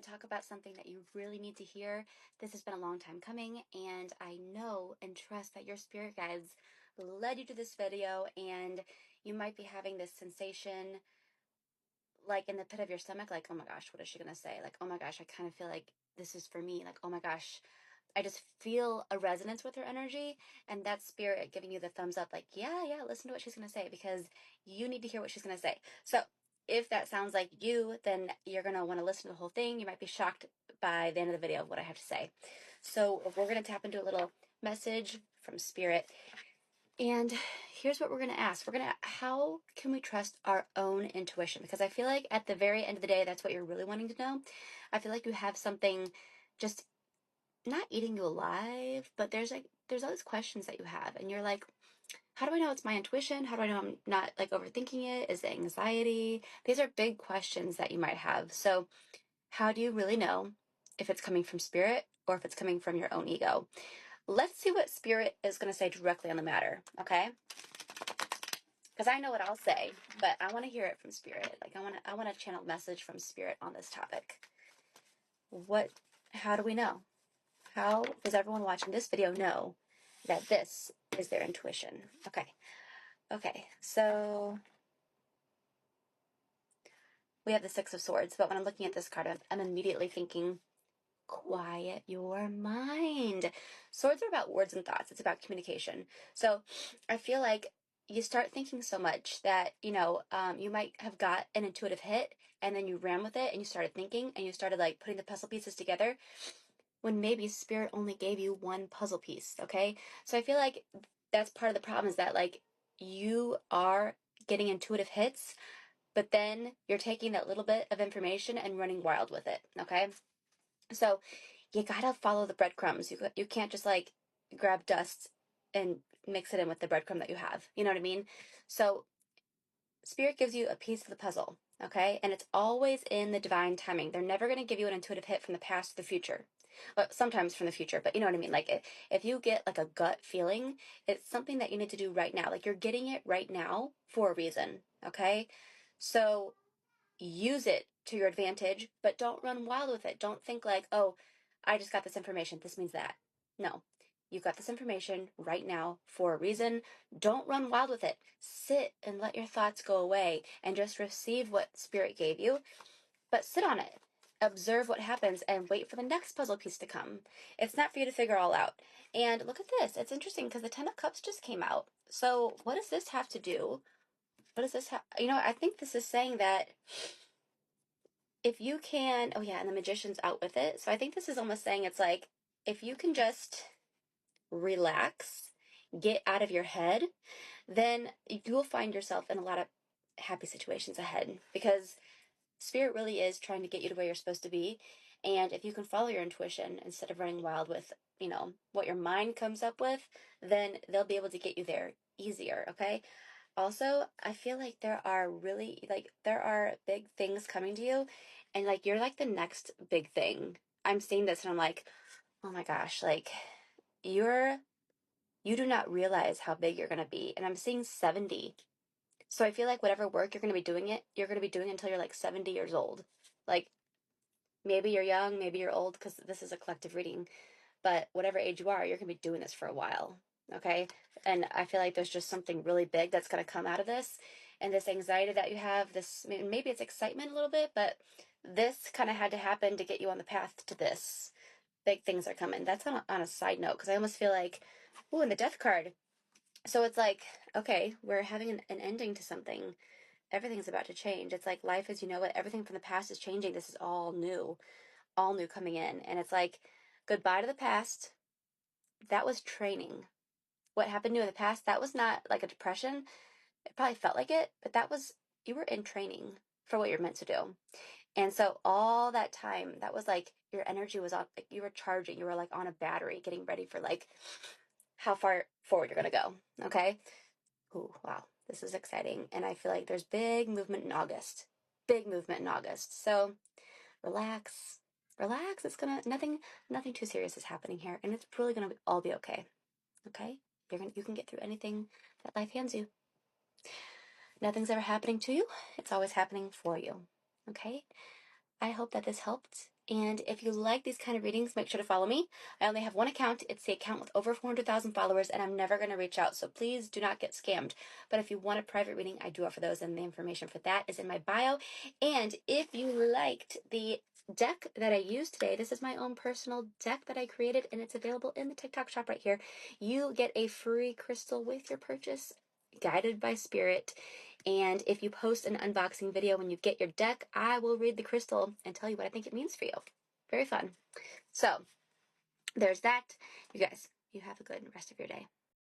to talk about something that you really need to hear. This has been a long time coming, and I know and trust that your spirit guides led you to this video, and you might be having this sensation like in the pit of your stomach, like, oh my gosh, what is she going to say? Like, oh my gosh, I kind of feel like this is for me. Like, oh my gosh, I just feel a resonance with her energy, and that's spirit giving you the thumbs up, like, yeah, listen to what she's going to say because you need to hear what she's going to say. So if that sounds like you, then you're going to want to listen to the whole thing. You might be shocked by the end of the video of what I have to say. So we're going to tap into a little message from spirit. And here's what we're going to ask. How can we trust our own intuition? Because I feel like at the very end of the day, that's what you're really wanting to know. I feel like you have something just not eating you alive, but there's all these questions that you have, and you're like, how do I know it's my intuition? How do I know I'm not like overthinking it? Is it anxiety? These are big questions that you might have. So how do you really know if it's coming from spirit or if it's coming from your own ego? Let's see what spirit is going to say directly on the matter, okay? Because I know what I'll say, but I want to hear it from spirit. Like I want to channel message from spirit on this topic. How do we know? How does everyone watching this video know that this is their intuition? Okay, so we have the Six of Swords, but when I'm looking at this card, I'm immediately thinking, quiet your mind. Swords are about words and thoughts. It's about communication. So I feel like you start thinking so much that, you might have got an intuitive hit and then you ran with it and you started thinking and you started like putting the puzzle pieces together when maybe spirit only gave you one puzzle piece, okay? So I feel like that's part of the problem is that like you are getting intuitive hits, but then you're taking that little bit of information and running wild with it, okay? So you gotta follow the breadcrumbs. You can't just like grab dust and mix it in with the breadcrumb that you have. You know what I mean? So spirit gives you a piece of the puzzle, okay? And it's always in the divine timing. They're never going to give you an intuitive hit from the past to the future. Well, sometimes from the future, but you know what I mean? Like if you get like a gut feeling, it's something that you need to do right now. Like you're getting it right now for a reason, okay? So use it to your advantage, but don't run wild with it. Don't think like, oh, I just got this information. This means that. No, you got this information right now for a reason. Don't run wild with it. Sit and let your thoughts go away and just receive what spirit gave you, but sit on it. Observe what happens and wait for the next puzzle piece to come. It's not for you to figure all out. And look at this. It's interesting because the Ten of Cups just came out. So what does this have to do? What does this have? I think this is saying that if you can, oh yeah, and the Magician's out with it. So I think this is almost saying it's like, if you can just relax, get out of your head, then you'll find yourself in a lot of happy situations ahead because spirit really is trying to get you to where you're supposed to be. And if you can follow your intuition instead of running wild with, what your mind comes up with, then they'll be able to get you there easier, okay? Also, I feel like there are big things coming to you, and like you're like the next big thing. I'm seeing this and I'm like, oh my gosh, like you're you do not realize how big you're gonna be. And I'm seeing 70. So I feel like whatever work you're gonna be doing until you're like 70 years old. Like maybe you're young, maybe you're old, because this is a collective reading. But whatever age you are, you're going to be doing this for a while. Okay. And I feel like there's just something really big that's going to come out of this. And this anxiety that you have, maybe it's excitement a little bit, but this kind of had to happen to get you on the path to this. Big things are coming. That's on a side note, because I almost feel like, ooh, in the death card. So it's like, okay, we're having an ending to something. Everything's about to change. It's like life as you know it. Everything from the past is changing. This is all new coming in. And it's like, goodbye to the past. That was training. What happened to you in the past, that was not like a depression. It probably felt like it, but you were in training for what you're meant to do. And so all that time, that was like your energy was on, like you were charging, you were like on a battery getting ready for like how far forward you're going to go. Okay. Ooh, wow. This is exciting. And I feel like there's big movement in August. Big movement in August. So relax. Relax. Nothing too serious is happening here. And it's really going to all be okay. Okay? You can get through anything that life hands you. Nothing's ever happening to you. It's always happening for you. Okay? I hope that this helped, And if you like these kind of readings, make sure to follow me. I only have one account. It's the account with over 400,000 followers, and I'm never going to reach out. So please do not get scammed. But if you want a private reading, I do offer those, and the information for that is in my bio. And if you liked the deck that I used today, this is my own personal deck that I created, and it's available in the TikTok shop right here. You get a free crystal with your purchase, guided by spirit. And if you post an unboxing video when you get your deck, I will read the crystal and tell you what I think it means for you. Very fun. So there's that. You guys, you have a good rest of your day.